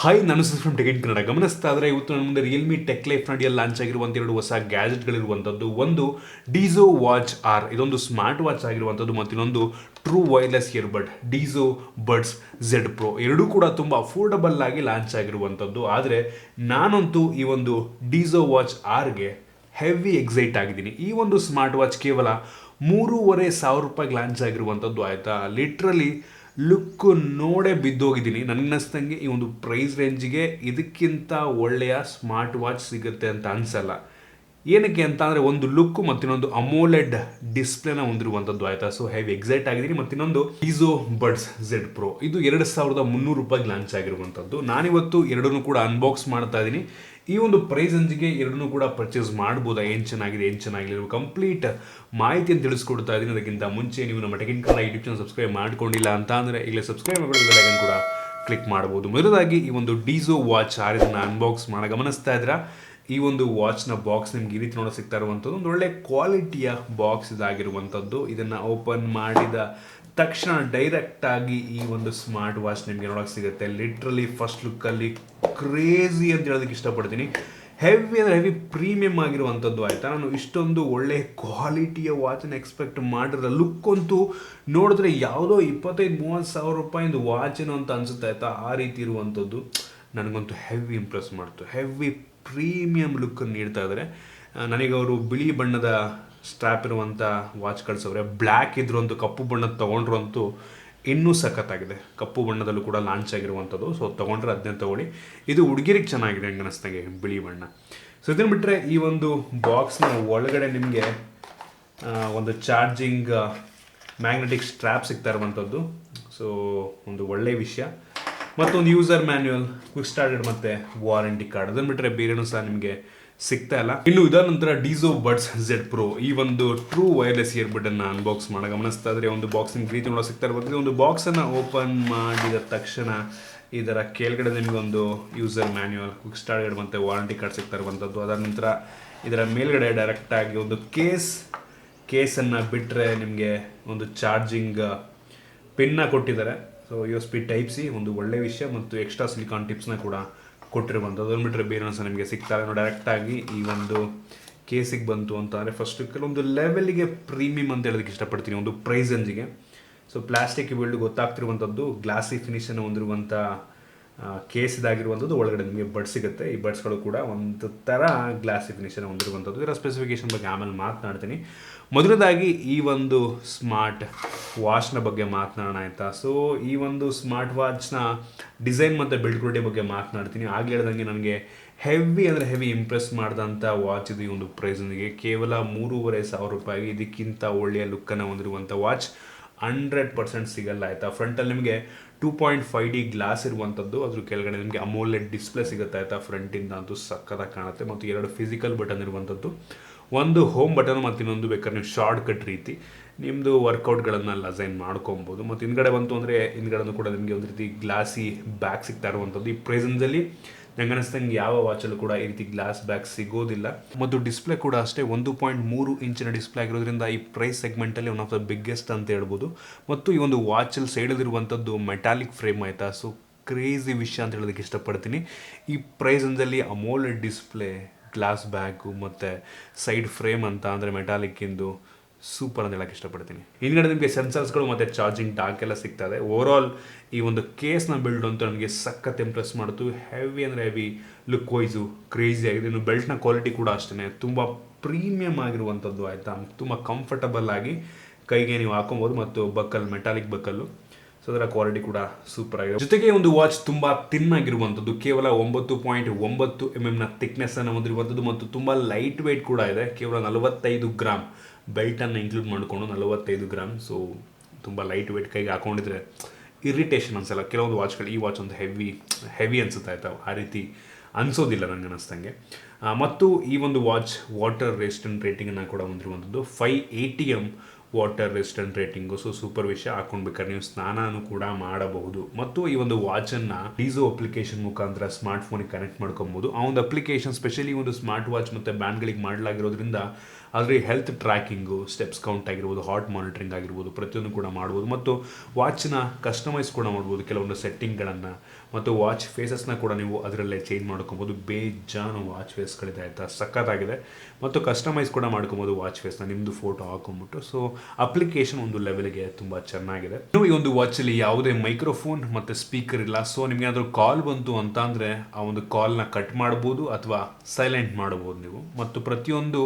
Hi, ನಾನು from tech Kannada. ಗಮನಿಸ್ತಾ ಇದ್ರೆ ಇವತ್ತು ನನ್ನ ಮುಂದೆ ರಿಯಲ್ಮಿ ಟೆಕ್ ಲೈಫ್ ನಡಿಯಲ್ಲಿ ಲಾಂಚ್ ಆಗಿರುವಂಥ ಎರಡು ಹೊಸ ಗ್ಯಾಜೆಟ್ಗಳಿರುವಂಥದ್ದು. ಒಂದು DIZO Watch R, ಇದೊಂದು ಸ್ಮಾರ್ಟ್ ವಾಚ್ ಆಗಿರುವಂಥದ್ದು, ಮತ್ತು ಇನ್ನೊಂದು true wireless earbud DIZO Buds Z Pro. ಎರಡೂ ಕೂಡ ತುಂಬ ಅಫೋರ್ಡಬಲ್ ಆಗಿ ಲಾಂಚ್ ಆಗಿರುವಂಥದ್ದು. ಆದರೆ ನಾನಂತೂ ಈ ಒಂದು DIZO Watch Rಗೆ ಹೆವಿ ಎಕ್ಸೈಟ್ ಆಗಿದ್ದೀನಿ. ಈ ಒಂದು ಸ್ಮಾರ್ಟ್ ವಾಚ್ ಕೇವಲ 3,500 ರೂಪಾಯಿಗೆ ಲಾಂಚ್ ಆಗಿರುವಂಥದ್ದು. ಆಯಿತಾ, ಲಿಟ್ರಲಿ ಲುಕ್ಕು ನೋಡೇ ಬಿದ್ದೋಗಿದ್ದೀನಿ. ನನಗನ್ನಿಸ್ದಂಗೆ ಈ ಒಂದು ಪ್ರೈಸ್ ರೇಂಜಿಗೆ ಇದಕ್ಕಿಂತ ಒಳ್ಳೆಯ ಸ್ಮಾರ್ಟ್ ವಾಚ್ ಸಿಗುತ್ತೆ ಅಂತ ಅನಿಸಲ್ಲ. ಏನಕ್ಕೆ ಅಂತ ಅಂದರೆ ಒಂದು ಲುಕ್ಕು ಮತ್ತು ಇನ್ನೊಂದು ಅಮೋಲೆಡ್ ಡಿಸ್ಪ್ಲೇನ ಹೊಂದಿರುವಂಥದ್ದು. ಆಯಿತಾ, ಸೊ ಹೆವಿ ಎಕ್ಸೈಟ್ ಆಗಿದ್ದೀನಿ. ಮತ್ತು ಇನ್ನೊಂದು DIZO Buds Z Pro, ಇದು 2,300 ರೂಪಾಯಿಗೆ ಲಾಂಚ್ ಆಗಿರುವಂಥದ್ದು. ನಾನಿವತ್ತು ಎರಡನ್ನೂ ಕೂಡ ಅನ್ಬಾಕ್ಸ್ ಮಾಡ್ತಾ ಇದ್ದೀನಿ. ಈ ಒಂದು ಪ್ರೈಸ್ ರೇಂಜಿಗೆ ಎರಡನ್ನೂ ಕೂಡ ಪರ್ಚೇಸ್ ಮಾಡ್ಬೋದಾ, ಏನು ಚೆನ್ನಾಗಿದೆ ಏನು ಚೆನ್ನಾಗಿಲ್ಲ, ಕಂಪ್ಲೀಟ್ ಮಾಹಿತಿಯನ್ನು ತಿಳಿಸ್ಕೊಡ್ತಾ ಇದ್ದೀನಿ. ಅದಕ್ಕಿಂತ ಮುಂಚೆ ನೀವು ನಮ್ಮ tech Kannada YouTube channel subscribe ಮಾಡ್ಕೊಂಡಿಲ್ಲ ಅಂತ ಅಂದರೆ ಈಗಲೇ ಸಬ್ಸ್ಕ್ರೈಬ್ ಮಾಡಿ ಬೆಲ್ ಕೂಡ ಕ್ಲಿಕ್ ಮಾಡ್ಬೋದು. ಮೊದಲಾಗಿ ಈ ಒಂದು DIZO Watch R ಇದನ್ನು ಅನ್ಬಾಕ್ಸ್ ಮಾಡಿ ಗಮನಿಸ್ತಾ ಇದ್ದೀರಾ. ಈ ಒಂದು ವಾಚ್ನ ಬಾಕ್ಸ್ ನಿಮ್ಗೆ ಈ ರೀತಿ ನೋಡೋ ಸಿಗ್ತಾ ಇರುವಂಥದ್ದು. ಒಂದು ಒಳ್ಳೆ ಕ್ವಾಲಿಟಿಯ ಬಾಕ್ಸ್ ಇದಾಗಿರುವಂಥದ್ದು. ಇದನ್ನು ಓಪನ್ ಮಾಡಿದ ತಕ್ಷಣ ಡೈರೆಕ್ಟಾಗಿ ಈ ಒಂದು ಸ್ಮಾರ್ಟ್ ವಾಚ್ ನಿಮಗೆ ನೋಡೋಕೆ ಸಿಗುತ್ತೆ. ಲಿಟ್ರಲಿ ಫಸ್ಟ್ ಲುಕ್ಕಲ್ಲಿ ಕ್ರೇಜಿ ಅಂತ ಹೇಳೋದಕ್ಕೆ ಇಷ್ಟಪಡ್ತೀನಿ. ಹೆವಿ ಅಂದರೆ ಹೆವಿ ಪ್ರೀಮಿಯಮ್ ಆಗಿರುವಂಥದ್ದು. ಆಯಿತಾ, ನಾನು ಇಷ್ಟೊಂದು ಒಳ್ಳೆ ಕ್ವಾಲಿಟಿಯ ವಾಚನ್ನು ಎಕ್ಸ್ಪೆಕ್ಟ್ ಮಾಡಿರೋ ಲುಕ್ ಅಂತೂ ನೋಡಿದ್ರೆ ಯಾವುದೋ 25-30 ಸಾವಿರ ರೂಪಾಯಿಂದ ವಾಚೇನೋ ಅಂತ ಅನಿಸುತ್ತೆ. ಆಯಿತಾ, ಆ ರೀತಿ ಇರುವಂಥದ್ದು ನನಗಂತೂ ಹೆವಿ ಇಂಪ್ರೆಸ್ ಮಾಡ್ತು. ಹೆವಿ ಪ್ರೀಮಿಯಮ್ ಲುಕ್ಕನ್ನು ನೀಡ್ತಾ ಇದ್ದಾರೆ. ನನಗೆ ಅವರು ಬಿಳಿ ಬಣ್ಣದ ಸ್ಟ್ರ್ಯಾಪ್ ಇರುವಂಥ ವಾಚ್ ಕಳಿಸೋರೆ. ಬ್ಲ್ಯಾಕ್ ಇದ್ರು ಅಂತೂ, ಕಪ್ಪು ಬಣ್ಣದ ತೊಗೊಂಡ್ರು ಅಂತೂ ಇನ್ನೂ ಸಖತ್ತಾಗಿದೆ. ಕಪ್ಪು ಬಣ್ಣದಲ್ಲೂ ಕೂಡ ಲಾಂಚ್ ಆಗಿರುವಂಥದ್ದು. ಸೊ ತೊಗೊಂಡ್ರೆ ಅದನ್ನೇ ತೊಗೊಳ್ಳಿ. ಇದು ಹುಡುಗಿರಿಗೆ ಚೆನ್ನಾಗಿದೆ ಹಂಗೆ ಅನ್ನಿಸ್ದಂಗೆ, ಬಿಳಿ ಬಣ್ಣ. ಸೊ ಇದನ್ನು ಬಿಟ್ಟರೆ ಈ ಒಂದು ಬಾಕ್ಸ್ನ ಒಳಗಡೆ ನಿಮಗೆ ಒಂದು ಚಾರ್ಜಿಂಗ್ ಮ್ಯಾಗ್ನೆಟಿಕ್ ಸ್ಟ್ರ್ಯಾಪ್ ಸಿಗ್ತಾ ಇರುವಂಥದ್ದು. ಸೊ ಒಂದು ಒಳ್ಳೆಯ ವಿಷಯ. ಮತ್ತೊಂದು ಯೂಸರ್ ಮ್ಯಾನ್ಯುವಲ್, ಕ್ವಿಕ್ ಸ್ಟಾರ್ಟೆಡ್ ಮತ್ತು ವಾರಂಟಿ ಕಾರ್ಡ್. ಅದನ್ನು ಬಿಟ್ಟರೆ ಬೇರೆನೂ ಸಹ ನಿಮಗೆ ಸಿಗ್ತಾ ಇಲ್ಲ. ಇನ್ನು ಇದರ ನಂತರ DIZO Buds Z Pro, ಈ ಒಂದು ಟ್ರೂ ವೈರ್ಲೆಸ್ ಇಯರ್ಬಡ್ ಅನ್ನು ಅನ್ಬಾಕ್ಸ್ ಮಾಡಿ ಗಮನಿಸ್ತಾ ಇದ್ರೆ ಒಂದು ಬಾಕ್ಸ್ ನಿಮ್ಗೆ ರೀತಿ ನೋಡೋ ಸಿಗ್ತಾ ಇರ್ಬೋದು. ಒಂದು ಬಾಕ್ಸನ್ನು ಓಪನ್ ಮಾಡಿದ ತಕ್ಷಣ ಇದರ ಕೆಳಗಡೆ ನಿಮಗೆ ಒಂದು ಯೂಸರ್ ಮ್ಯಾನ್ಯುವಲ್, ಕ್ವಿಕ್ ಸ್ಟಾರ್ಟೆಡ್ ಮತ್ತು ವಾರಂಟಿ ಕಾರ್ಡ್ ಸಿಗ್ತಾ ಇರುವಂಥದ್ದು. ಅದರ ನಂತರ ಇದರ ಮೇಲ್ಗಡೆ ಡೈರೆಕ್ಟಾಗಿ ಒಂದು ಕೇಸನ್ನು ಬಿಟ್ಟರೆ ನಿಮಗೆ ಒಂದು ಚಾರ್ಜಿಂಗ್ ಪಿನ್ನ ಕೊಟ್ಟಿದ್ದಾರೆ. ಸೊ USB Type-C, ಒಂದು ಒಳ್ಳೆಯ ವಿಷಯ. ಮತ್ತು ಎಕ್ಸ್ಟ್ರಾ ಸಿಲಿಕಾನ್ ಟಿಪ್ಸ್ನ ಕೂಡ ಕೊಟ್ಟಿರುವಂಥದ್ದು. ಅದನ್ನು ಬಿಟ್ಟರೆ ಬೇರೆ ಸಹ ನಿಮಗೆ ಸಿಗ್ತಾರೆ. ಡೈರೆಕ್ಟಾಗಿ ಈ ಒಂದು ಕೇಸಿಗೆ ಬಂತು ಅಂತ ಅಂದರೆ ಫಸ್ಟ್ ಕೆಲವೊಂದು ಲೆವೆಲ್ಗೆ ಪ್ರೀಮಿಯಮ್ ಅಂತ ಹೇಳೋದಕ್ಕೆ ಇಷ್ಟಪಡ್ತೀನಿ ಒಂದು ಪ್ರೈಸ್ ರೇಂಜಿಗೆ. ಸೊ ಪ್ಲಾಸ್ಟಿಕ್ ಬಿಲ್ಡ್ ಗೊತ್ತಾಗ್ತಿರುವಂಥದ್ದು, ಗ್ಲಾಸಿ ಫಿನಿಷನ್ನು ಹೊಂದಿರುವಂಥ ಕೇಸ್ ಇದಾಗಿರುವಂಥದ್ದು. ಒಳಗಡೆ ನಿಮಗೆ ಬಡ್ಸ್ ಸಿಗುತ್ತೆ. ಈ ಬಡ್ಸ್ಗಳು ಕೂಡ ಒಂದು ಥರ ಗ್ಲಾಸಿ ಫಿನಿಷನ್ನು ಹೊಂದಿರುವಂಥದ್ದು. ಇದರ ಸ್ಪೆಸಿಫಿಕೇಶನ್ ಬಗ್ಗೆ ಆಮೇಲೆ ಮಾತನಾಡ್ತೀನಿ. ಮೊದಲದಾಗಿ ಈ ಒಂದು ಸ್ಮಾರ್ಟ್ ವಾಚ್ನ ಬಗ್ಗೆ ಮಾತನಾಡೋಣ, ಆಯಿತಾ. ಸೊ ಈ ಒಂದು ಸ್ಮಾರ್ಟ್ ವಾಚ್ನ ಡಿಸೈನ್ ಮತ್ತು ಬಿಲ್ಡ್ ಕ್ವಾಲಿಟಿ ಬಗ್ಗೆ ಮಾತನಾಡ್ತೀನಿ. ಆಗಲೇ ಹೇಳ್ದಂಗೆ ನನಗೆ ಹೆವಿ ಅಂದರೆ ಹೆವಿ ಇಂಪ್ರೆಸ್ ಮಾಡಿದಂಥ ವಾಚ್ ಇದು. ಈ ಒಂದು ಪ್ರೈಸ್ನಿಗೆ ಕೇವಲ 3,500 ರೂಪಾಯಿಗೆ ಇದಕ್ಕಿಂತ ಒಳ್ಳೆಯ ಲುಕ್ಕನ್ನು ಹೊಂದಿರುವಂಥ ವಾಚ್ 100% ಸಿಗಲ್ಲ. ಆಯಿತಾ, ಫ್ರಂಟಲ್ಲಿ ನಿಮಗೆ 2.5D ಗ್ಲಾಸ್ ಇರುವಂಥದ್ದು. ಅದ್ರ ಕೆಳಗಡೆ ನಿಮಗೆ ಅಮೋಲೆಡ್ ಡಿಸ್ಪ್ಲೇ ಸಿಗುತ್ತೆ. ಆಯಿತಾ, ಫ್ರಂಟಿಂದ ಅಂತೂ ಸಕ್ಕತ್ತಾಗಿ ಕಾಣುತ್ತೆ. ಮತ್ತು 2 ಫಿಸಿಕಲ್ ಬಟನ್ ಇರುವಂಥದ್ದು, ಒಂದು ಹೋಮ್ ಬಟನ್ ಮತ್ತು ಇನ್ನೊಂದು ಬೇಕಾದ್ರೆ ನೀವು ಶಾರ್ಟ್ ಕಟ್ ರೀತಿ ನಿಮ್ಮದು ವರ್ಕೌಟ್ಗಳನ್ನು ಅಸೈನ್ ಮಾಡ್ಕೊಬೋದು. ಮತ್ತು ಹಿಂದ್ಗಡೆ ಬಂತು ಅಂದರೆ ಹಿಂದ್ಗಡೆನೂ ಕೂಡ ನಿಮಗೆ ಒಂದು ರೀತಿ ಗ್ಲಾಸಿ ಬ್ಯಾಗ್ ಸಿಗ್ತಾ ಇರುವಂಥದ್ದು. ಈ ಪ್ರೈಸಲ್ಲಿ ನಂಗೆ ಅನ್ನಿಸ್ದಂಗೆ ಯಾವ ವಾಚಲ್ಲೂ ಕೂಡ ಈ ರೀತಿ ಗ್ಲಾಸ್ ಬ್ಯಾಗ್ ಸಿಗೋದಿಲ್ಲ. ಮತ್ತು ಡಿಸ್ಪ್ಲೇ ಕೂಡ ಅಷ್ಟೇ 1.3 ಇಂಚಿನ ಡಿಸ್ಪ್ಲೇ ಆಗಿರೋದ್ರಿಂದ ಈ ಪ್ರೈಸ್ ಸೆಗ್ಮೆಂಟಲ್ಲಿ ಒನ್ ಆಫ್ ದ ಬಿಗ್ಗೆಸ್ಟ್ ಅಂತ ಹೇಳ್ಬೋದು. ಮತ್ತು ಈ ಒಂದು ವಾಚಲ್ಲಿ ಸೈಡಲ್ಲಿರುವಂಥದ್ದು ಮೆಟಾಲಿಕ್ ಫ್ರೇಮ್. ಆಯಿತಾ, ಸೊ ಕ್ರೇಜಿ ವಿಷಯ ಅಂತ ಹೇಳೋದಕ್ಕೆ ಇಷ್ಟಪಡ್ತೀನಿ. ಈ ಪ್ರೈಸಲ್ಲಿ ಅಮೋಲೆಡ್ ಡಿಸ್ಪ್ಲೇ, ಗ್ಲಾಸ್ ಬ್ಯಾಗು ಮತ್ತು ಸೈಡ್ ಫ್ರೇಮ್ ಅಂತ ಅಂದರೆ ಮೆಟಾಲಿಕ್ಕಿಂದು ಸೂಪರ್ ಅಂತ ಹೇಳೋಕ್ಕೆ ಇಷ್ಟಪಡ್ತೀನಿ. ಹಿಂದ್ಗಡೆ ನಿಮಗೆ ಸೆನ್ಸರ್ಸ್ಗಳು ಮತ್ತು ಚಾರ್ಜಿಂಗ್ ಡಾಕ್ ಎಲ್ಲ ಸಿಗ್ತದೆ. ಓವರಾಲ್ ಈ ಒಂದು ಕೇಸ್ನ ಬಿಲ್ಡ್ ಅಂತೂ ನನಗೆ ಸಖತ್ ಇಂಪ್ರೆಸ್ ಮಾಡ್ತು. ಹೆವಿ ಅಂದರೆ ಹೆವಿ ಲುಕ್ ವೈಸು ಕ್ರೇಜಿ ಆಗಿದೆ. ಇನ್ನು ಬೆಲ್ಟ್ನ ಕ್ವಾಲಿಟಿ ಕೂಡ ಅಷ್ಟೇ ತುಂಬ ಪ್ರೀಮಿಯಮ್ ಆಗಿರುವಂಥದ್ದು. ಆಯಿತಾ, ತುಂಬ ಕಂಫರ್ಟಬಲ್ ಆಗಿ ಕೈಗೆ ನೀವು ಹಾಕೊಬೋದು. ಮತ್ತು ಬಕ್ಕಲ್, ಮೆಟಾಲಿಕ್ ಬಕ್ಕಲ್ಲು, ಸೊ ಅದರ ಕ್ವಾಲಿಟಿ ಕೂಡ ಸೂಪರ್ ಆಗಿದೆ. ಜೊತೆಗೆ ಒಂದು ವಾಚ್ ತುಂಬ ತಿನ್ ಆಗಿರುವಂಥದ್ದು, ಕೇವಲ 9.9 mm ಥಿಕ್ನೆಸ್ಸನ್ನು ಹೊಂದಿರುವಂಥದ್ದು. ಮತ್ತು ತುಂಬ ಲೈಟ್ ವೆಯ್ಟ್ ಕೂಡ ಇದೆ. ಕೇವಲ 45 ಗ್ರಾಮ್ ಬೆಲ್ಟನ್ನು ಇನ್ಕ್ಲೂಡ್ ಮಾಡಿಕೊಂಡು 45 ಗ್ರಾಮ್. ಸೊ ತುಂಬ ಲೈಟ್ ವೆಯ್ಟ್, ಕೈಗೆ ಹಾಕೊಂಡಿದ್ರೆ ಇರಿಟೇಷನ್ ಅನಿಸಲ್ಲ. ಕೆಲವೊಂದು ವಾಚ್ಗಳು, ಈ ವಾಚ್ ಒಂದು ಹೆವಿ ಅನಿಸುತ್ತೆ. ಆಯಿತಾ, ಆ ರೀತಿ ಅನಿಸೋದಿಲ್ಲ ನನಗೆ ಅನ್ನಿಸ್ದಂಗೆ. ಮತ್ತು ಈ ಒಂದು ವಾಚ್ ವಾಟರ್ ರೆಸಿಸ್ಟೆಂಟ್ ರೇಟಿಂಗನ್ನು ಕೂಡ ಹೊಂದಿರುವಂಥದ್ದು, 5 ATM water resistant rating. So super ವಿಷಯ. ಹಾಕೊಂಡ್ಬೇಕಾದ್ರೆ ನೀವು ಸ್ನಾನನೂ ಕೂಡ ಮಾಡಬಹುದು. ಮತ್ತು ಈ ಒಂದು ವಾಚನ್ನು DIZO ಅಪ್ಲಿಕೇಶನ್ ಮುಖಾಂತರ ಸ್ಮಾರ್ಟ್ ಫೋನಿಗೆ ಕನೆಕ್ಟ್ ಮಾಡ್ಕೊಬೋದು. ಆ ಒಂದು ಅಪ್ಲಿಕೇಶನ್ ಸ್ಪೆಷಲಿ ಒಂದು ಸ್ಮಾರ್ಟ್ ವಾಚ್ ಮತ್ತು ಬ್ಯಾಂಡ್ಗಳಿಗೆ ಮಾಡಲಾಗಿರೋದ್ರಿಂದ ಆದರೆ ಹೆಲ್ತ್ ಟ್ರ್ಯಾಕಿಂಗು, ಸ್ಟೆಪ್ಸ್ ಕೌಂಟ್ ಆಗಿರ್ಬೋದು, ಹಾರ್ಟ್ ಮಾನಿಟರಿಂಗ್ ಆಗಿರ್ಬೋದು, ಪ್ರತಿಯೊಂದು ಕೂಡ ಮಾಡ್ಬೋದು. ಮತ್ತು ವಾಚ್ನ ಕಸ್ಟಮೈಸ್ ಕೂಡ ಮಾಡ್ಬೋದು ಕೆಲವೊಂದು ಸೆಟ್ಟಿಂಗ್ಗಳನ್ನು, ಮತ್ತು ವಾಚ್ ಫೇಸಸ್ನ ಕೂಡ ನೀವು ಅದರಲ್ಲೇ ಚೇಂಜ್ ಮಾಡ್ಕೊಬೋದು. ಬೇಜಾನು ವಾಚ್ ಫೇಸ್ಗಳಿದೆ ಆಯಿತಾ, ಸಖತ್ತಾಗಿದೆ. ಮತ್ತು ಕಸ್ಟಮೈಸ್ ಕೂಡ ಮಾಡ್ಕೊಬೋದು ವಾಚ್ ಫೇಸ್ನ, ನಿಮ್ಮದು ಫೋಟೋ ಹಾಕೊಂಬಿಟ್ಟು. ಸೊ ಅಪ್ಲಿಕೇಶನ್ ಒಂದು ಲೆವೆಲ್ಗೆ ತುಂಬ ಚೆನ್ನಾಗಿದೆ. ಇನ್ನು ಈ ಒಂದು ವಾಚಲ್ಲಿ ಯಾವುದೇ ಮೈಕ್ರೋಫೋನ್ ಮತ್ತು ಸ್ಪೀಕರ್ ಇಲ್ಲ. ಸೊ ನಿಮಗೆ ಏನಾದರೂ ಕಾಲ್ ಬಂತು ಅಂತ ಅಂದರೆ ಆ ಒಂದು ಕಾಲ್ನ ಕಟ್ ಮಾಡ್ಬೋದು ಅಥವಾ ಸೈಲೆಂಟ್ ಮಾಡ್ಬೋದು ನೀವು. ಮತ್ತು ಪ್ರತಿಯೊಂದು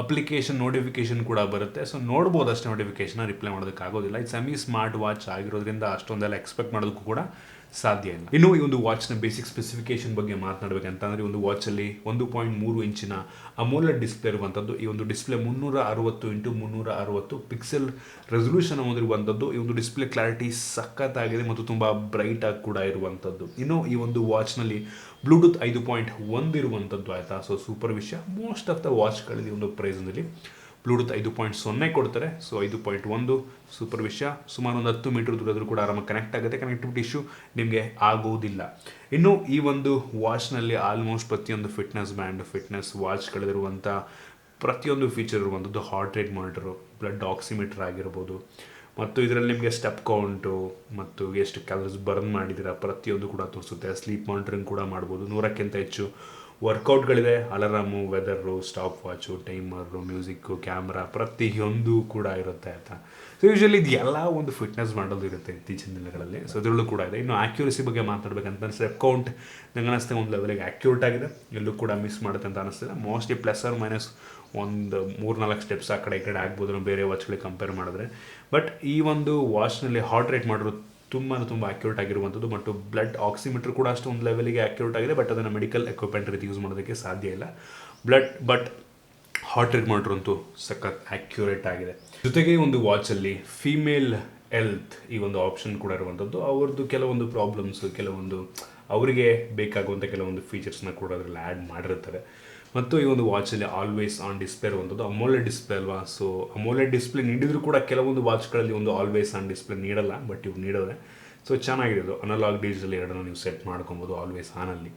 ಅಪ್ಲಿಕೇಶನ್ ನೋಟಿಫಿಕೇಶನ್ ಕೂಡ ಬರುತ್ತೆ. ಸೊ ನೋಡ್ಬೋದು ಅಷ್ಟೇ, ನೋಟಿಫಿಕೇಶನ್ ರಿಪ್ಲೈ ಮಾಡೋದಕ್ಕಾಗೋದಿಲ್ಲ. ಇದು ಸೆಮಿ ಸ್ಮಾರ್ಟ್ ವಾಚ್ ಆಗಿರೋದ್ರಿಂದ ಅಷ್ಟೊಂದೆಲ್ಲ ಎಕ್ಸ್ಪೆಕ್ಟ್ ಮಾಡೋದಕ್ಕೂ ಕೂಡ ಸಾಧ್ಯ ಇಲ್ಲ. ಇನ್ನು ಈ ಒಂದು ವಾಚ್ನ ಬೇಸಿಕ್ ಸ್ಪೆಸಿಫಿಕೇಶನ್ ಬಗ್ಗೆ ಮಾತನಾಡಬೇಕಂತಂದರೆ, ಈ ಒಂದು ವಾಚಲ್ಲಿ 1.3 ಇಂಚಿನ ಅಮೋಲೆಡ್ ಡಿಸ್ಪ್ಲೇ ಇರುವಂಥದ್ದು. ಈ ಒಂದು ಡಿಸ್ಪ್ಲೇ 360x360 ಪಿಕ್ಸೆಲ್ ರೆಸಲ್ಯೂಷನ್ ಹೊಂದಿರುವಂಥದ್ದು. ಈ ಒಂದು ಡಿಸ್ಪ್ಲೇ ಕ್ಲಾರಿಟಿ ಸಖತ್ತಾಗಿದೆ ಮತ್ತು ತುಂಬ ಬ್ರೈಟ್ ಆಗಿ ಕೂಡ ಇರುವಂಥದ್ದು. ಇನ್ನು ಈ ಒಂದು ವಾಚ್ನಲ್ಲಿ ಬ್ಲೂಟೂತ್ 5.1 ಇರುವಂಥದ್ದು ಆಯಿತಾ. ಸೊ ಸೂಪರ್ ವಿಷಯ. ಮೋಸ್ಟ್ ಆಫ್ ದ ವಾಚ್ಗಳಲ್ಲಿ ಒಂದು ಪ್ರೈಸ್ನಲ್ಲಿ ಬ್ಲೂಟೂತ್ 5.0 ಕೊಡ್ತಾರೆ. ಸೊ 5.1 ಸೂಪರ್ ವಿಷಯ. ಸುಮಾರು ಒಂದು 10 ಮೀಟರ್ ದೂರದರೂ ಕೂಡ ಆರಾಮಾಗಿ ಕನೆಕ್ಟ್ ಆಗುತ್ತೆ. ಕನೆಕ್ಟಿವಿಟಿ ಇಶ್ಯೂ ನಿಮಗೆ ಆಗೋದಿಲ್ಲ. ಇನ್ನು ಈ ಒಂದು ವಾಚ್ನಲ್ಲಿ ಆಲ್ಮೋಸ್ಟ್ ಪ್ರತಿಯೊಂದು ಫಿಟ್ನೆಸ್ ಬ್ಯಾಂಡ್, ಫಿಟ್ನೆಸ್ ವಾಚ್ಗಳಿರುವಂಥ ಪ್ರತಿಯೊಂದು ಫೀಚರ್ ಇರುವಂಥದ್ದು. Heart rate monitor, blood oximeter ಆಗಿರ್ಬೋದು, ಮತ್ತು ಇದರಲ್ಲಿ ನಿಮಗೆ ಸ್ಟೆಪ್ ಕೌಂಟು ಮತ್ತು ಎಷ್ಟು ಕ್ಯಾಲರೀಸ್ ಬರ್ನ್ ಮಾಡಿದ್ದೀರಾ ಪ್ರತಿಯೊಂದು ಕೂಡ ತೋರಿಸುತ್ತೆ. ಸ್ಲೀಪ್ ಮಾನಿಟರಿಂಗ್ ಕೂಡ ಮಾಡ್ಬೋದು. 100ಕ್ಕಿಂತ ಹೆಚ್ಚು ವರ್ಕೌಟ್ಗಳಿದೆ. Alarm, weather, stopwatch, timer, music, camera ಪ್ರತಿಯೊಂದು ಕೂಡ ಇರುತ್ತೆ ಆಯಿತಾ. ಸೊ ಯೂಶಲಿ ಇದು ಎಲ್ಲ ಒಂದು ಫಿಟ್ನೆಸ್ ಮಾಡೋದು ಇರುತ್ತೆ ಇತ್ತೀಚಿನ ದಿನಗಳಲ್ಲಿ. ಸೊ ಇದರಲ್ಲೂ ಕೂಡ ಇದೆ. ಇನ್ನು ಆ್ಯಕ್ಯುರಸಿ ಬಗ್ಗೆ ಮಾತಾಡಬೇಕಂತಂದರೆ ಸ್ಟೆಪ್ ಕೌಂಟ್ ನಂಗೆ ಅನ್ನಿಸ್ತದೆ ಒಂದು ಲೆವೆಲಿಗೆ ಆ್ಯಕ್ಯುರೇಟ್ ಆಗಿದೆ. ಎಲ್ಲೂ ಕೂಡ ಮಿಸ್ ಮಾಡುತ್ತೆ ಅಂತ ಅನ್ನಿಸ್ತಿದೆ. ಮೋಸ್ಟ್ಲಿ ಪ್ಲಸ್ ಆರ್ ಮೈನಸ್ ಒಂದು 3-4 ಸ್ಟೆಪ್ಸ್ ಆ ಕಡೆ ಈ ಕಡೆ ಆಗ್ಬೋದು ನಾವು ಬೇರೆ ವಾಚ್ಗಳಿಗೆ ಕಂಪೇರ್ ಮಾಡಿದ್ರೆ. ಬಟ್ ಈ ಒಂದು ವಾಚ್ನಲ್ಲಿ ಹಾರ್ಟ್ ರೇಟ್ ಮಾಡಿರೋ ತುಂಬ ಆ್ಯಕ್ಯುರೇಟ್ ಆಗಿರುವಂಥದ್ದು. ಮತ್ತು ಬ್ಲಡ್ ಆಕ್ಸಿಮೀಟರ್ ಕೂಡ ಅಷ್ಟು ಒಂದು ಲೆವೆಲಿಗೆ ಆ್ಯಕ್ಯುರೇಟ್ ಆಗಿದೆ. ಬಟ್ ಅದನ್ನು ಮೆಡಿಕಲ್ ಎಕ್ವಿಪ್ಮೆಂಟ್ ರೀತಿ ಯೂಸ್ ಮಾಡೋದಕ್ಕೆ ಸಾಧ್ಯ ಇಲ್ಲ. ಬಟ್ ಹಾರ್ಟ್ ರೇಟ್ ಮಾಡಿರೋ ಅಂತೂ ಸಖತ್ ಆ್ಯಕ್ಯುರೇಟ್ ಆಗಿದೆ. ಜೊತೆಗೆ ಒಂದು ವಾಚಲ್ಲಿ ಫೀಮೇಲ್ ಹೆಲ್ತ್ ಈ ಒಂದು ಆಪ್ಷನ್ ಕೂಡ ಇರುವಂಥದ್ದು. ಅವ್ರದ್ದು ಕೆಲವೊಂದು ಪ್ರಾಬ್ಲಮ್ಸು, ಕೆಲವೊಂದು ಅವರಿಗೆ ಬೇಕಾಗುವಂಥ ಕೆಲವೊಂದು ಫೀಚರ್ಸ್ನ ಕೂಡ ಅದರಲ್ಲಿ ಆ್ಯಡ್ ಮಾಡಿರ್ತಾರೆ. ಮತ್ತು ಈ ಒಂದು ವಾಚಲ್ಲಿ ಆಲ್ವೇಸ್ ಆನ್ ಡಿಸ್ಪ್ಲೇ ಇರುವಂಥದ್ದು. ಅಮೋಲೆಡ್ ಡಿಸ್ಪ್ಲೇ ಅಲ್ವಾ. ಸೊ ಅಮೋಲೆಡ್ ಡಿಸ್ಪ್ಲೇ ನೀಡಿದರೂ ಕೂಡ ಕೆಲವೊಂದು ವಾಚ್ಗಳಲ್ಲಿ ಒಂದು ಆಲ್ವೇಸ್ ಆನ್ ಡಿಸ್ಪ್ಲೇ ನೀಡಲ್ಲ. ಬಟ್ ಇವು ನೀಡೋದೆ. ಸೊ ಚೆನ್ನಾಗಿದೆ ಇದು. ಅನಲಾಗ್ ಡಿಜಿಟಲ್ ಎರಡನ್ನು ನೀವು ಸೆಟ್ ಮಾಡ್ಕೊಬೋದು ಆಲ್ವೇಸ್ ಆನಲ್ಲಿ.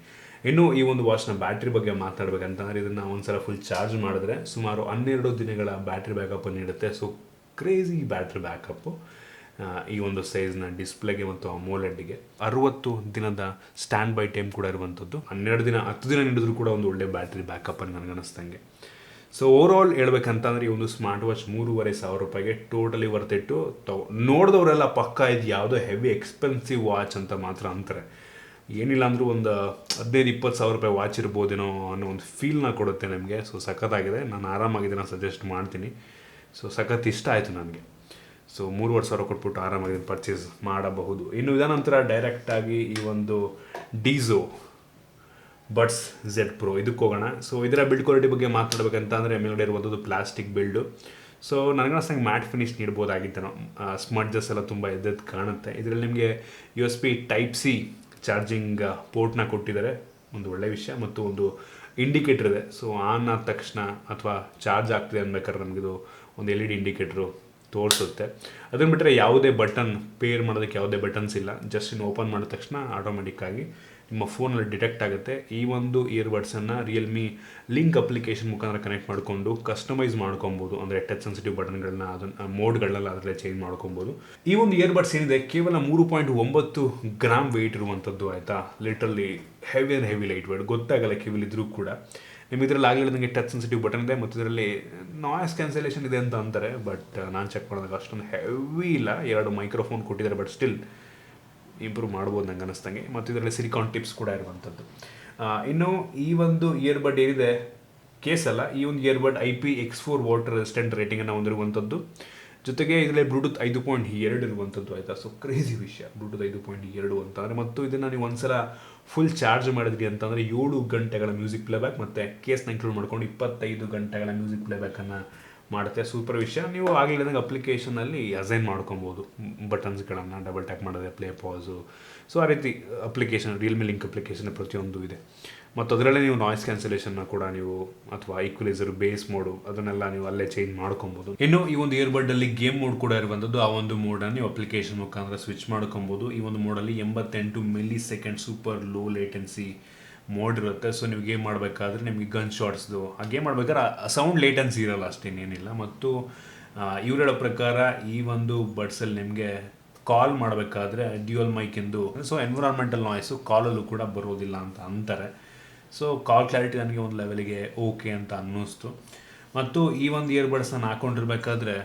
ಇನ್ನು ಈ ಒಂದು ವಾಚ್ನ ಬ್ಯಾಟ್ರಿ ಬಗ್ಗೆ ಮಾತಾಡಬೇಕಂತಂದರೆ, ಇದನ್ನು ಒಂದ್ಸಲ ಫುಲ್ ಚಾರ್ಜ್ ಮಾಡಿದ್ರೆ ಸುಮಾರು 12 ದಿನಗಳ ಬ್ಯಾಟ್ರಿ ಬ್ಯಾಕಪ್ ನೀಡುತ್ತೆ. ಸೊ ಕ್ರೇಜಿ ಬ್ಯಾಟ್ರಿ ಬ್ಯಾಕಪ್ಪು ಈ ಒಂದು ಸೈಜ್ನ ಡಿಸ್ಪ್ಲೇಗೆ ಮತ್ತು ಅಮೋಲೆಡ್ಗೆ. 60 ದಿನದ ಸ್ಟ್ಯಾಂಡ್ ಬೈ ಟೈಮ್ ಕೂಡ ಇರುವಂಥದ್ದು. 10 ದಿನ ನೀಡಿದ್ರು ಕೂಡ ಒಂದು ಒಳ್ಳೆ ಬ್ಯಾಟ್ರಿ ಬ್ಯಾಕಪ್ ಅಂತ ನನಗನ್ನಿಸ್ತಂಗೆ. ಸೊ ಓವರಾಲ್ ಹೇಳ್ಬೇಕಂತಂದರೆ ಈ ಒಂದು ಸ್ಮಾರ್ಟ್ ವಾಚ್ 3,500 ರೂಪಾಯಿಗೆ ಟೋಟಲಿ ವರ್ತ್ ಇಟ್ಟು. ನೋಡಿದವರೆಲ್ಲ ಪಕ್ಕ ಇದು ಯಾವುದೋ ಹೆವಿ ಎಕ್ಸ್ಪೆನ್ಸಿವ್ ವಾಚ್ ಅಂತ ಮಾತ್ರ ಅಂತಾರೆ. ಏನಿಲ್ಲ ಅಂದರೂ ಒಂದು 15-20 ಸಾವಿರ ರೂಪಾಯಿ ವಾಚ್ ಇರ್ಬೋದೇನೋ ಅನ್ನೋ ಒಂದು ಫೀಲ್ನ ಕೊಡುತ್ತೆ ನಮಗೆ. ಸೊ ಸಖತ್ತಾಗಿದೆ. ನಾನು ಆರಾಮಾಗಿದೆ, ನಾನು ಸಜೆಸ್ಟ್ ಮಾಡ್ತೀನಿ. ಸೊ ಸಖತ್ ಇಷ್ಟ ಆಯಿತು ನನಗೆ. ಸೊ 3,500 ಸಾವಿರ ಕೊಟ್ಬಿಟ್ಟು ಆರಾಮಾಗಿ ಪರ್ಚೇಸ್ ಮಾಡಬಹುದು. ಇನ್ನು ಇದರ ನಂತರ ಡೈರೆಕ್ಟಾಗಿ ಈ ಒಂದು DIZO Buds Z Pro ಇದಕ್ಕೆ ಹೋಗೋಣ. ಸೊ ಇದರ ಬಿಲ್ಡ್ ಕ್ವಾಲಿಟಿ ಬಗ್ಗೆ ಮಾತಾಡಬೇಕಂತ ಅಂದರೆ, ಮೇಲ್ಗಡೆ ಇರುವಂಥದ್ದು ಪ್ಲಾಸ್ಟಿಕ್ ಬಿಲ್ಡು. ಸೊ ನನಗನ್ನಿಸ್ತಂಗೆ ಮ್ಯಾಟ್ ಫಿನಿಶ್ ನೀಡ್ಬೋದಾಗಿತ್ತೇನೋ. ಸ್ಮಡ್ಜಸ್ ಎಲ್ಲ ತುಂಬ ಎದ್ದೆದ್ದು ಕಾಣುತ್ತೆ. ಇದರಲ್ಲಿ ನಿಮಗೆ USB Type-C ಚಾರ್ಜಿಂಗ್ ಪೋರ್ಟ್ನ ಕೊಟ್ಟಿದ್ದಾರೆ, ಒಂದು ಒಳ್ಳೆಯ ವಿಷಯ. ಮತ್ತು ಒಂದು ಇಂಡಿಕೇಟರ್ ಇದೆ. ಸೊ ಆನ್ ಆದ ತಕ್ಷಣ ಅಥವಾ ಚಾರ್ಜ್ ಆಗ್ತಿದೆ ಅನ್ಬೇಕಾದ್ರೆ ನಮಗಿದು ಒಂದು LED ಇಂಡಿಕೇಟ್ರು ತೋರಿಸುತ್ತೆ. ಅದನ್ನು ಬಿಟ್ಟರೆ ಯಾವುದೇ ಬಟನ್ ಪೇರ್ ಮಾಡೋದಕ್ಕೆ ಯಾವುದೇ ಬಟನ್ಸ್ ಇಲ್ಲ. ಜಸ್ಟ್ ಇನ್ನು ಓಪನ್ ಮಾಡಿದ ತಕ್ಷಣ ಆಟೋಮೆಟಿಕ್ಕಾಗಿ ನಿಮ್ಮ ಫೋನಲ್ಲಿ ಡಿಟೆಕ್ಟ್ ಆಗುತ್ತೆ. ಈ ಒಂದು ಇಯರ್ಬಡ್ಸನ್ನು realme ಲಿಂಕ್ ಅಪ್ಲಿಕೇಶನ್ ಮುಖಾಂತರ ಕನೆಕ್ಟ್ ಮಾಡಿಕೊಂಡು ಕಸ್ಟಮೈಸ್ ಮಾಡ್ಕೊಬೋದು. ಅಂದರೆ ಟಚ್ ಸೆನ್ಸಿಟಿವ್ ಬಟನ್ಗಳನ್ನ ಅದನ್ನು ಮೋಡ್ಗಳನ್ನೆಲ್ಲ ಅದರಲ್ಲೇ ಚೇಂಜ್ ಮಾಡ್ಕೊಬೋದು. ಈ ಒಂದು ಇಯರ್ಬಡ್ಸ್ ಏನಿದೆ ಕೇವಲ 3.9 ಗ್ರಾಮ್ ವೆಯ್ಟ್ ಇರುವಂಥದ್ದು ಆಯಿತಾ. Literally heavy and heavy light weight, ಗೊತ್ತಾಗಲ್ಲ ಕಿವಿಲಿದ್ರೂ ಕೂಡ. ನಿಮಗೆ ಇದರಲ್ಲಿ ಆಗಲಿಲ್ಲ ನನಗೆ ಟಚ್ ಸೆನ್ಸಿಟಿವ್ ಬಟನ್ ಇದೆ ಮತ್ತು ಇದರಲ್ಲಿ ನಾಯ್ಸ್ ಕ್ಯಾನ್ಸಲೇಷನ್ ಇದೆ ಅಂತ ಅಂತಾರೆ. ಬಟ್ ನಾನು ಚೆಕ್ ಮಾಡಿದಾಗ ಅಷ್ಟೊಂದು ಹೆವಿ ಇಲ್ಲ. 2 ಮೈಕ್ರೋಫೋನ್ ಕೊಟ್ಟಿದ್ದಾರೆ, ಬಟ್ ಸ್ಟಿಲ್ ಇಂಪ್ರೂವ್ ಮಾಡ್ಬೋದು ನಂಗೆ ಅನ್ನಿಸ್ತಂಗೆ. ಮತ್ತು ಇದರಲ್ಲಿ ಸಿಲಿಕಾನ್ ಟಿಪ್ಸ್ ಕೂಡ ಇರುವಂಥದ್ದು. ಇನ್ನು ಈ ಒಂದು ಇಯರ್ಬಡ್ ಏನಿದೆ ಕೇಸಲ್ಲ, ಈ ಒಂದು ಇಯರ್ಬಡ್ IP-X4 ವಾಟರ್ ರೆಸಿಸ್ಟೆಂಟ್ ರೇಟಿಂಗನ್ನು ಹೊಂದಿರುವಂಥದ್ದು. ಜೊತೆಗೆ ಇದರಲ್ಲಿ ಬ್ಲೂಟೂತ್ 5.2 ಇರುವಂಥದ್ದು ಆಯಿತಾ. ಸೊ ಕ್ರೇಜಿ ವಿಷಯ ಬ್ಲೂಟೂತ್ 5.2 ಅಂತಂದರೆ. ಮತ್ತು ಇದನ್ನು ನೀವು ಒಂದ್ಸಲ ಫುಲ್ ಚಾರ್ಜ್ ಮಾಡಿದ್ರಿ ಅಂತಂದರೆ 7 ಗಂಟೆಗಳ ಮ್ಯೂಸಿಕ್ ಪ್ಲೇಬ್ಯಾಕ್ ಮತ್ತು ಕೇಸ್ನ ಇನ್ಕ್ಲೂಡ್ ಮಾಡ್ಕೊಂಡು 25 ಗಂಟೆಗಳ ಮ್ಯೂಸಿಕ್ ಪ್ಲೇಬ್ಯಾಕನ್ನು ಮಾಡುತ್ತೆ. ಸೂಪರ್ ವಿಷಯ. ನೀವು ಆಗಲಿಲ್ಲದಂಗೆ ಅಪ್ಲಿಕೇಶನಲ್ಲಿ ಅಸೈನ್ ಮಾಡ್ಕೊಬೋದು ಬಟನ್ಸ್ಗಳನ್ನು, ಡಬಲ್ ಟ್ಯಾಪ್ ಮಾಡೋದೇ ಪ್ಲೇ ಪಾಸು. ಸೊ ಆ ರೀತಿ ಅಪ್ಲಿಕೇಶನ್ realme ಲಿಂಕ್ ಅಪ್ಲಿಕೇಶನ್ ಪ್ರತಿಯೊಂದು ಇದೆ. ಮತ್ತು ಅದರಲ್ಲೇ ನೀವು ನಾಯ್ಸ್ ಕ್ಯಾನ್ಸಲೇಷನ್ನ ಕೂಡ ನೀವು ಅಥವಾ ಈಕ್ವಲೈಸರ್, ಬೇಸ್ ಮೋಡು ಅದನ್ನೆಲ್ಲ ನೀವು ಅಲ್ಲೇ ಚೇಂಜ್ ಮಾಡ್ಕೊಬೋದು. ಇನ್ನು ಈ ಒಂದು ಇಯರ್ಬಡ್ಡಲ್ಲಿ ಗೇಮ್ ಮೋಡ್ ಕೂಡ ಇರುವಂಥದ್ದು. ಆ ಒಂದು ಮೋಡನ್ನು ನೀವು ಅಪ್ಲಿಕೇಶನ್ ಮುಖಾಂತರ ಸ್ವಿಚ್ ಮಾಡ್ಕೊಬೋದು. ಈ ಒಂದು ಮೋಡಲ್ಲಿ 88 milli second super low latency mode ಇರುತ್ತೆ. ಸೊ ನೀವು ಗೇಮ್ ಮಾಡಬೇಕಾದ್ರೆ ನಿಮಗೆ ಗನ್ ಶಾಟ್ಸ್ದು ಆ ಗೇಮ್ ಮಾಡ್ಬೇಕಾದ್ರೆ ಸೌಂಡ್ ಲೇಟೆನ್ಸಿ ಇರಲ್ಲ ಅಷ್ಟೇನೇನಿಲ್ಲ. ಮತ್ತು ಇವ್ರು ಹೇಳೋ ಪ್ರಕಾರ ಈ ಒಂದು ಬಡ್ಸಲ್ಲಿ ನಿಮಗೆ ಕಾಲ್ ಮಾಡಬೇಕಾದ್ರೆ ಡ್ಯೂಯಲ್ ಮೈಕ್ ಎಂದು, ಸೊ ಎನ್ವಿರಾನ್ಮೆಂಟಲ್ ನಾಯ್ಸು ಕಾಲಲ್ಲೂ ಕೂಡ ಬರೋದಿಲ್ಲ ಅಂತ ಅಂತಾರೆ. ಸೊ ಕಾಲ್ ಕ್ಲಾರಿಟಿ ನನಗೆ ಒಂದು ಲೆವೆಲಿಗೆ ಓಕೆ ಅಂತ ಅನ್ನಿಸ್ತು. ಮತ್ತು ಈ ಒಂದು ಇಯರ್ಬಡ್ಸ್ ನಾನು ಹಾಕೊಂಡಿರ್ಬೇಕಾದ್ರೆ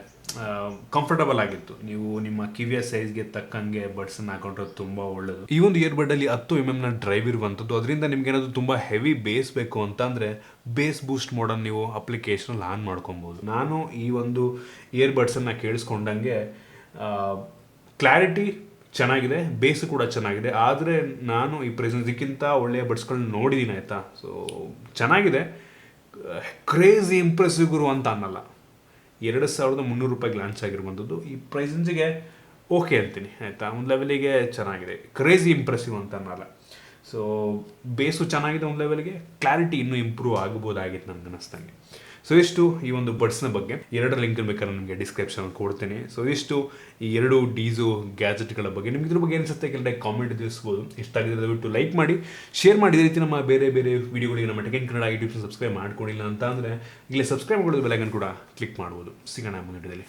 ಕಂಫರ್ಟಬಲ್ ಆಗಿತ್ತು. ನೀವು ನಿಮ್ಮ ಕಿವಿಯ ಸೈಜ್ಗೆ ತಕ್ಕಂಗೆ ಬಡ್ಸನ್ನು ಹಾಕೊಂಡ್ರೆ ತುಂಬ ಒಳ್ಳೆಯದು. ಈ ಒಂದು ಇಯರ್ಬಡ್ಡಲ್ಲಿ 10mm ಡ್ರೈವ್ ಇರುವಂಥದ್ದು. ಅದರಿಂದ ನಿಮ್ಗೆ ಏನಾದರೂ ತುಂಬ ಹೆವಿ ಬೇಸ್ ಬೇಕು ಅಂತಂದರೆ ಬೇಸ್ ಬೂಸ್ಟ್ ಮೋಡನ್ನು ನೀವು ಅಪ್ಲಿಕೇಶನಲ್ಲಿ ಆನ್ ಮಾಡ್ಕೊಬೋದು. ನಾನು ಈ ಒಂದು ಇಯರ್ಬಡ್ಸನ್ನು ಕೇಳಿಸ್ಕೊಂಡಂಗೆ ಕ್ಲಾರಿಟಿ ಚೆನ್ನಾಗಿದೆ, ಬೇಸು ಕೂಡ ಚೆನ್ನಾಗಿದೆ. ಆದರೆ ನಾನು ಈ ಪ್ರೆಸೆನ್ಸ್ಗಿಂತ ಒಳ್ಳೆಯ ಬಡ್ಸ್ಗಳನ್ನ ನೋಡಿದ್ದೀನಿ ಆಯಿತಾ. ಸೊ ಚೆನ್ನಾಗಿದೆ, ಕ್ರೇಜಿ ಇಂಪ್ರೆಸಿವ್ ಗುರು ಅಂತ ಅನ್ನಲ್ಲ. 2300 ರೂಪಾಯಿಗೆ ಲಾಂಚ್ ಆಗಿರುವಂಥದ್ದು. ಈ ಪ್ರೈಸನ್ಸಿಗೆ ಓಕೆ ಅಂತೀನಿ ಆಯಿತಾ, ಒಂದು ಲೆವೆಲಿಗೆ ಚೆನ್ನಾಗಿದೆ, ಕ್ರೇಜಿ ಇಂಪ್ರೆಸಿವ್ ಅಂತ ಅನ್ನಲ್ಲ. ಸೊ ಬೇಸು ಚೆನ್ನಾಗಿದೆ ಒಂದು ಲೆವೆಲ್ಗೆ, ಕ್ಲಾರಿಟಿ ಇನ್ನೂ ಇಂಪ್ರೂವ್ ಆಗ್ಬೋದಾಗಿತ್ತು ನನಗೆ ಅನ್ನಿಸ್ದಂಗೆ. ಸೊ ಇಷ್ಟು ಈ ಒಂದು ಬಡ್ಸ್ನ ಬಗ್ಗೆ. 2 ಲಿಂಕ್ ಬೇಕಾದ್ರೆ ನಿಮಗೆ ಡಿಸ್ಕ್ರಿಪ್ಷನ್ ಕೊಡ್ತೀನಿ. ಸೊ ಇಷ್ಟು ಈ 2 ಡೀಸೋ ಗ್ಯಾಜೆಟ್ಗಳ ಬಗ್ಗೆ. ನಿಮ್ಗೆ ಇದ್ರ ಬಗ್ಗೆ ಅನಿಸುತ್ತೆ ಕೆಲ ಕಾಮೆಂಟ್ ತಿಳಿಸ್ಬೋದು. ಇಷ್ಟ ಆಗಿದ್ರೆ ದಯವಿಟ್ಟು ಲೈಕ್ ಮಾಡಿ, ಶೇರ್ ಮಾಡಿ. ಇದೇ ರೀತಿ ನಮ್ಮ ಬೇರೆ ಬೇರೆ ವಿಡಿಯೋಗಳಿಗೆ ನಮ್ಮ tech in Kannada YouTube subscribe ಮಾಡ್ಕೊಂಡಿಲ್ಲ ಅಂತ ಅಂದರೆ ಈಗಲೇ ಸಬ್ಸ್ಕ್ರೈಬ್ ಮಾಡೋದು, ಬೆಲ್ ಐಕಾನ್ ಕೂಡ ಕ್ಲಿಕ್ ಮಾಡ್ಬೋದು. ಸಿಗೋಣ ಮುಂದಿನ ವಿಡಿಯೋದಲ್ಲಿ.